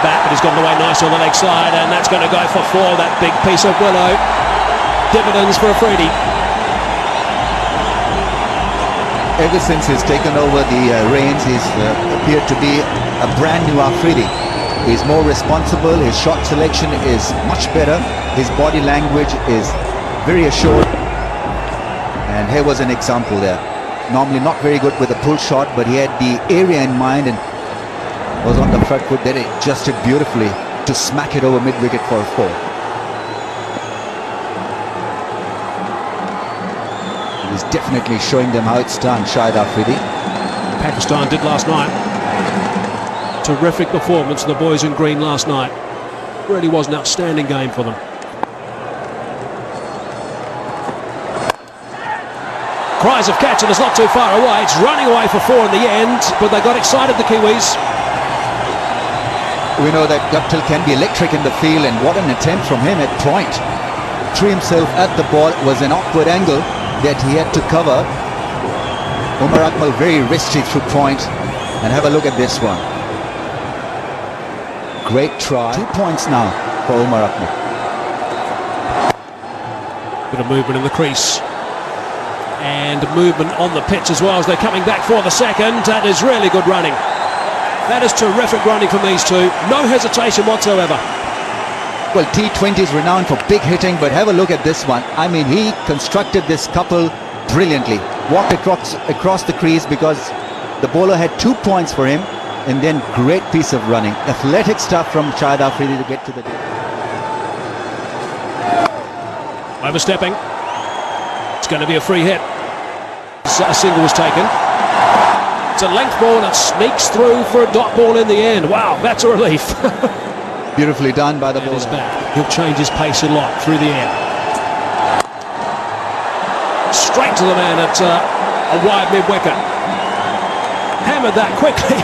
bat, but he's gone away nice on the leg side, and that's going to go for 4. That big piece of willow. Dividends for Afridi. Ever since he's taken over the reins, he's appeared to be a brand new Afridi. He's more responsible, his shot selection is much better, his body language is very assured. And here was an example there. Normally not very good with a pull shot, but he had the area in mind and was on the front foot. Then it adjusted beautifully to smack it over mid-wicket for a 4. He's definitely showing them how it's done, Shahid Afridi. Pakistan did last night. Terrific performance of the boys in green last night. Really was an outstanding game for them. Cries of catch, and it's not too far away. It's running away for 4 in the end, but they got excited, the Kiwis. We know that Guptill can be electric in the field, and what an attempt from him at point. Threw himself at the ball. It was an awkward angle that he had to cover. Umar Akmal very risky through point, and have a look at this one. Great try. 2 points now for Umar Akmal. Bit of movement in the crease. And movement on the pitch as well as they're coming back for the second. That is really good running. That is terrific running from these two. No hesitation whatsoever. Well, T20 is renowned for big hitting, but have a look at this one. I mean, he constructed this couple brilliantly. Walked across the crease because the bowler had 2 points for him, and then great piece of running. Athletic stuff from Shahid Afridi to get to the... Overstepping. It's going to be a free hit. A single was taken. It's a length ball that sneaks through for a dot ball in the end. Wow, that's a relief. Beautifully done by the bowler. He'll change his pace a lot through the air. Straight to the man at a wide mid-wicket. Hammered that quickly.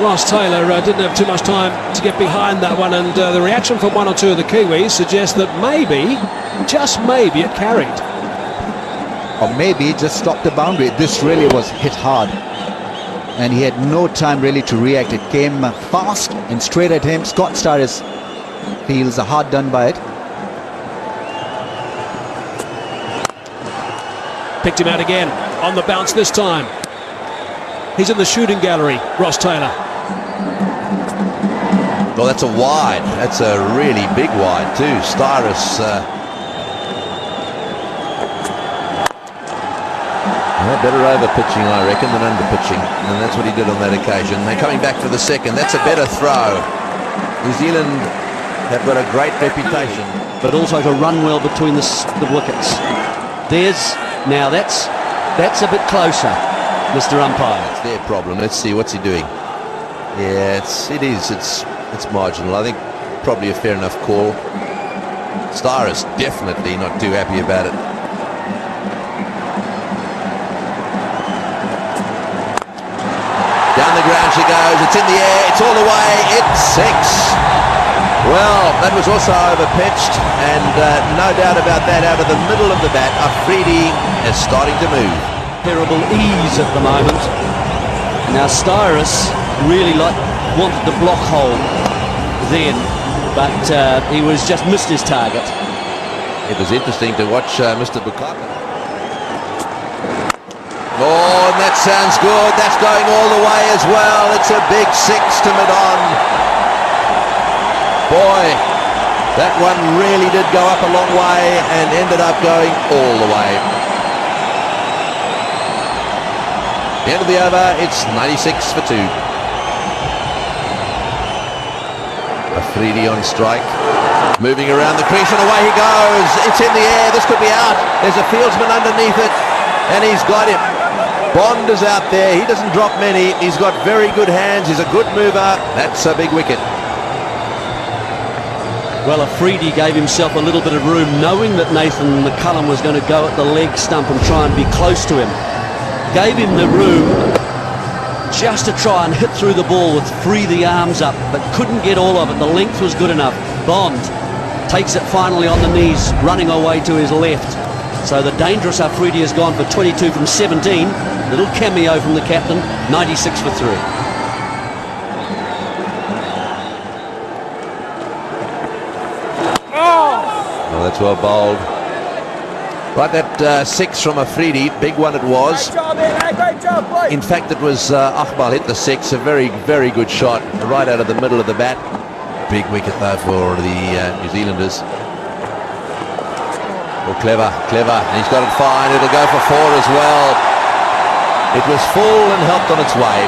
Ross Taylor didn't have too much time to get behind that one, and the reaction from 1 or 2 of the Kiwis suggests that maybe, just maybe, it carried. Or maybe just stopped the boundary. This really was hit hard, and he had no time really to react. It came fast and straight at him. Scott Starris feels hard done by it. Picked him out again on the bounce this time. He's in the shooting gallery, Ross Taylor. Well, that's a wide. That's a really big wide too. Starris better over pitching, I reckon, than under pitching, and that's what he did on that occasion. They're coming back for the second. That's a better throw. New Zealand have got a great reputation, but also to run well between the wickets. Now that's a bit closer, Mr. Umpire. That's their problem. Let's see, what's he doing? Yeah, it's marginal. I think probably a fair enough call. Starris definitely not too happy about it. Down the ground she goes, it's in the air, it's all the way, it's 6. Well, that was also over-pitched, and no doubt about that, out of the middle of the bat, Afridi is starting to move. Terrible ease at the moment. Now Starris really wanted the block hole then, but he just missed his target. It was interesting to watch Mr. Bukaka. Oh, and that sounds good. That's going all the way as well. It's a big 6 to mid-on. Boy, that one really did go up a long way and ended up going all the way. The end of the over, it's 96 for 2. Afridi on strike. Moving around the crease and away he goes. It's in the air. This could be out. There's a fieldsman underneath it, and he's got him. Bond is out there. He doesn't drop many. He's got very good hands. He's a good mover. That's a big wicket. Well, Afridi gave himself a little bit of room, knowing that Nathan McCullum was going to go at the leg stump and try and be close to him. Gave him the room just to try and hit through the ball, with free the arms up, but couldn't get all of it. The length was good enough. Bond takes it finally on the knees, running away to his left. So the dangerous Afridi has gone for 22 from 17. Little cameo from the captain, 96 for 3. That's well bowled. Right, that 6 from Afridi, big one it was. In fact, it was Akmal hit the 6, a very, very good shot, right out of the middle of the bat. Big wicket though for the New Zealanders. Oh, clever, and he's got it fine. It'll go for 4 as well. It was full and helped on its way.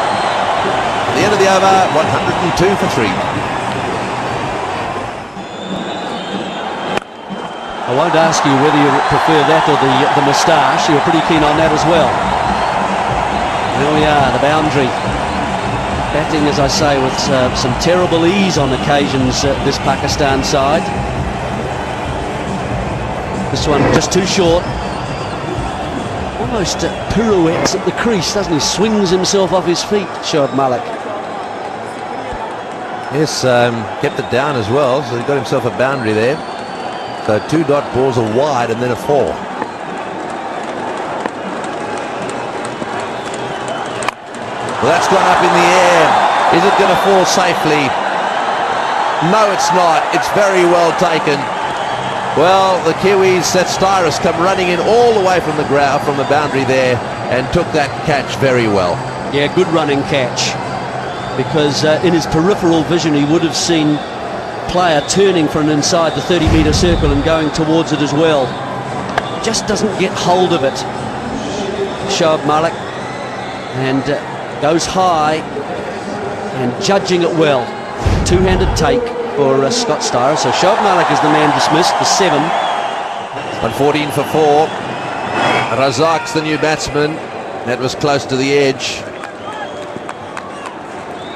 At the end of the over, 102 for 3. I won't ask you whether you prefer that or the moustache. You were pretty keen on that as well. Here we are, the boundary. Batting, as I say, with some terrible ease on occasions, this Pakistan side. This one just too short. Almost pirouettes at the crease, doesn't he? Swings himself off his feet, Shoaib Malik. Yes, kept it down as well, so he got himself a boundary there. So 2 dot balls are wide and then a 4. Well, that's gone up in the air. Is it going to fall safely? No, it's not. It's very well taken. Well, the Kiwis, that Styrus, come running in all the way from the ground, from the boundary there, and took that catch very well. Yeah, good running catch. Because in his peripheral vision, he would have seen player turning from inside the 30-metre circle and going towards it as well. Just doesn't get hold of it, Shoaib Malik, and goes high and judging it well. Two-handed take for Scott Styrus. So Shoaib Malik is the man dismissed, the 7. 114 for 4. Razak's the new batsman. That was close to the edge.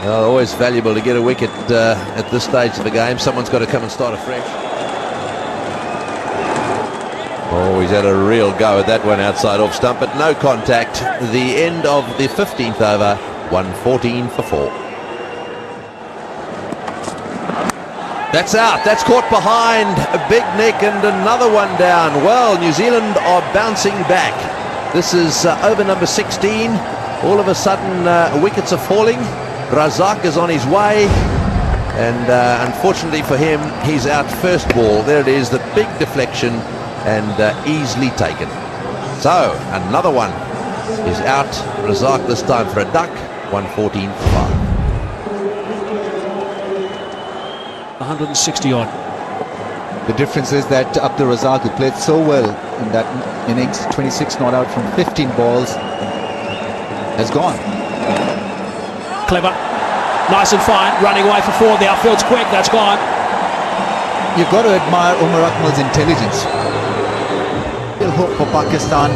Well, always valuable to get a wicket at this stage of the game. Someone's got to come and start afresh. Oh, he's had a real go at that one outside off stump, but no contact. The end of the 15th over, 114 for 4. That's out. That's caught behind Big Nick, and another one down. Well, New Zealand are bouncing back. This is over number 16. All of a sudden, wickets are falling. Razak is on his way, and unfortunately for him, he's out first ball. There it is, the big deflection, and easily taken. So another one is out. Razak this time for a duck. 114 for 5. 160 odd. The difference is that Abdur Razak, who played so well in that innings, 26 not out from 15 balls, has gone. Clever, nice and fine, running away for 4. The outfield's quick, that's gone. You've got to admire Umar Akmal's intelligence. Still hope for Pakistan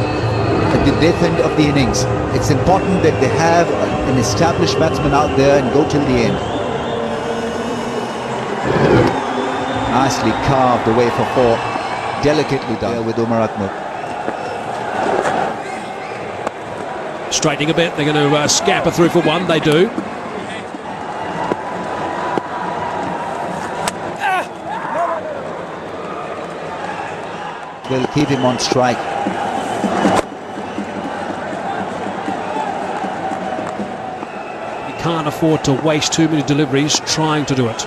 at the death end of the innings. It's important that they have an established batsman out there and go till the end. Nicely carved away for 4. Delicately done with Umar Akmal. Straightening a bit, they're going to scamper through for 1, they do. Will keep him on strike. You can't afford to waste too many deliveries trying to do it.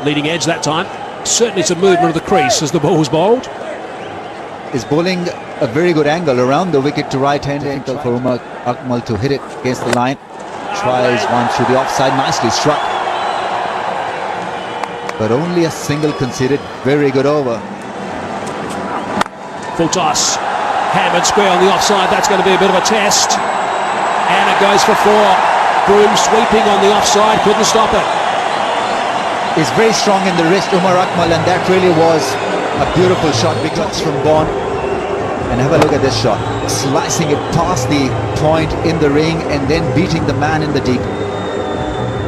Leading edge that time. Certainly some movement of the crease as the ball's bowled. Is bowling a very good angle around the wicket to right-hand angle for Umar Akmal to hit it against the line. Tries one through the offside, nicely struck. But only a single conceded. Very good over. Full toss. Hammered square on the offside. That's going to be a bit of a test. And it goes for 4. Broom sweeping on the offside. Couldn't stop it. Is very strong in the wrist, Umar Akmal, and that really was a beautiful shot. Big shots from Bond. And have a look at this shot. Slicing it past the point in the ring and then beating the man in the deep.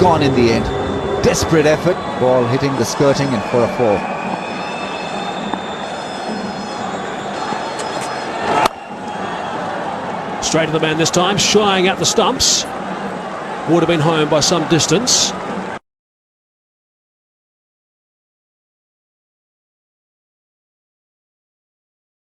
Gone in the end. Desperate effort. Ball hitting the skirting and for a 4. Straight to the man this time, shying at the stumps. Would have been home by some distance.